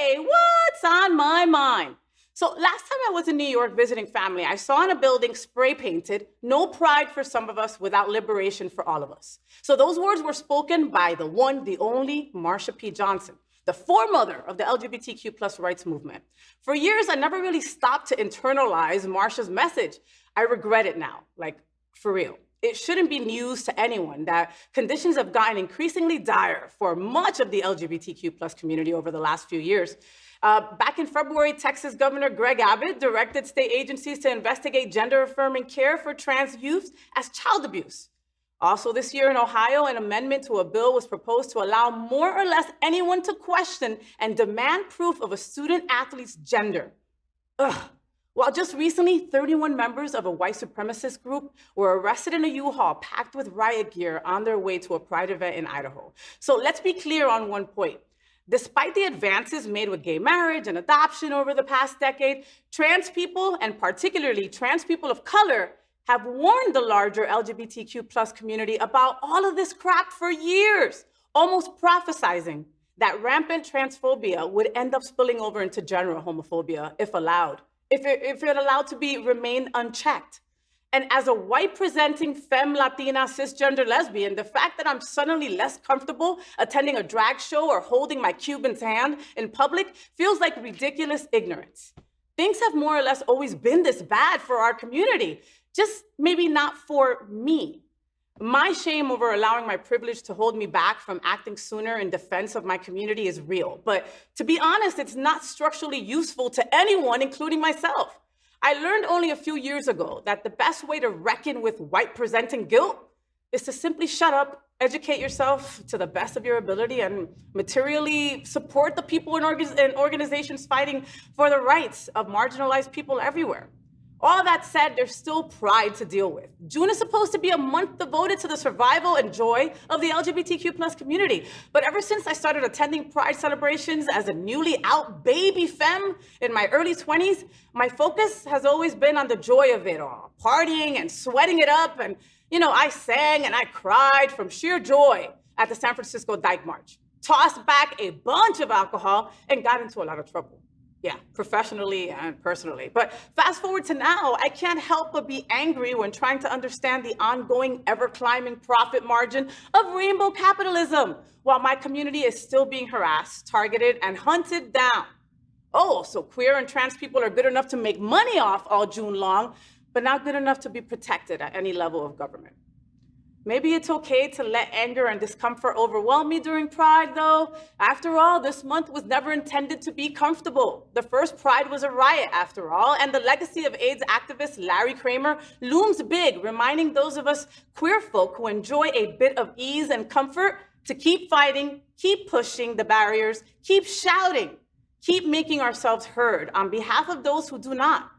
Hey, what's on my mind? So last time I was in New York visiting family, I saw in a building spray painted, "No pride for some of us without liberation for all of us." So those words were spoken by the one, the only Marsha P. Johnson, the foremother of the LGBTQ plus rights movement. For years, I never really stopped to internalize Marsha's message. I regret it now, like for real. It shouldn't be news to anyone that conditions have gotten increasingly dire for much of the LGBTQ plus community over the last few years. Back in February, Texas Governor Greg Abbott directed state agencies to investigate gender-affirming care for trans youth as child abuse. Also this year in Ohio, an amendment to a bill was proposed to allow more or less anyone to question and demand proof of a student athlete's gender. Ugh. While just recently, 31 members of a white supremacist group were arrested in a U-Haul packed with riot gear on their way to a pride event in Idaho. So let's be clear on one point. Despite the advances made with gay marriage and adoption over the past decade, trans people, and particularly trans people of color, have warned the larger LGBTQ plus community about all of this crap for years, almost prophesizing that rampant transphobia would end up spilling over into general homophobia if allowed. If it allowed to remain unchecked. And as a white presenting femme, Latina, cisgender lesbian, the fact that I'm suddenly less comfortable attending a drag show or holding my Cuban's hand in public feels like ridiculous ignorance. Things have more or less always been this bad for our community, just maybe not for me. My shame over allowing my privilege to hold me back from acting sooner in defense of my community is real. But to be honest, it's not structurally useful to anyone, including myself. I learned only a few years ago that the best way to reckon with white presenting guilt is to simply shut up, educate yourself to the best of your ability, and materially support the people and organizations fighting for the rights of marginalized people everywhere. All that said, there's still pride to deal with. June is supposed to be a month devoted to the survival and joy of the LGBTQ plus community. But ever since I started attending pride celebrations as a newly out baby femme in my early 20s, my focus has always been on the joy of it all, partying and sweating it up. And, I sang and I cried from sheer joy at the San Francisco Dyke March, tossed back a bunch of alcohol and got into a lot of trouble. Yeah, professionally and personally. But fast forward to now, I can't help but be angry when trying to understand the ongoing ever-climbing profit margin of rainbow capitalism, while my community is still being harassed, targeted, and hunted down. Oh, so queer and trans people are good enough to make money off all June long, but not good enough to be protected at any level of government. Maybe it's okay to let anger and discomfort overwhelm me during Pride, though. After all, this month was never intended to be comfortable. The first Pride was a riot, after all, and the legacy of AIDS activist Larry Kramer looms big, reminding those of us queer folk who enjoy a bit of ease and comfort to keep fighting, keep pushing the barriers, keep shouting, keep making ourselves heard on behalf of those who do not.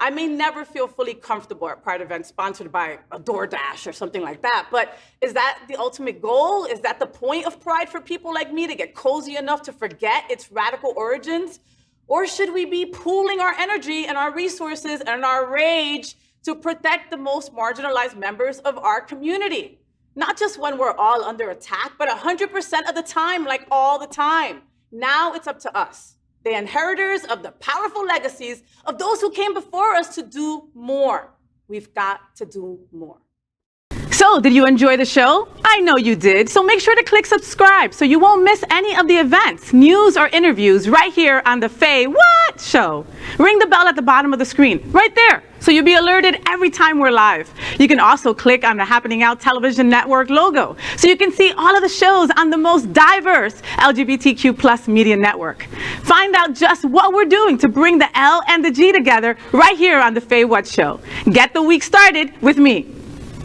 I may never feel fully comfortable at Pride events sponsored by a DoorDash or something like that, but is that the ultimate goal? Is that the point of Pride for people like me, to get cozy enough to forget its radical origins? Or should we be pooling our energy and our resources and our rage to protect the most marginalized members of our community? Not just when we're all under attack, but 100% of the time, like all the time. Now it's up to us, the inheritors of the powerful legacies of those who came before us, to do more. We've got to do more. So, did you enjoy the show? I know you did. So make sure to click subscribe so you won't miss any of the events, news, or interviews right here on the FayWhat's show. Ring the bell at the bottom of the screen, right there, so you'll be alerted every time we're live. You can also click on the Happening Out Television Network logo so you can see all of the shows on the most diverse LGBTQ plus media network. Find out just what we're doing to bring the L and the G together right here on the FayWhat's show. Get the week started with me.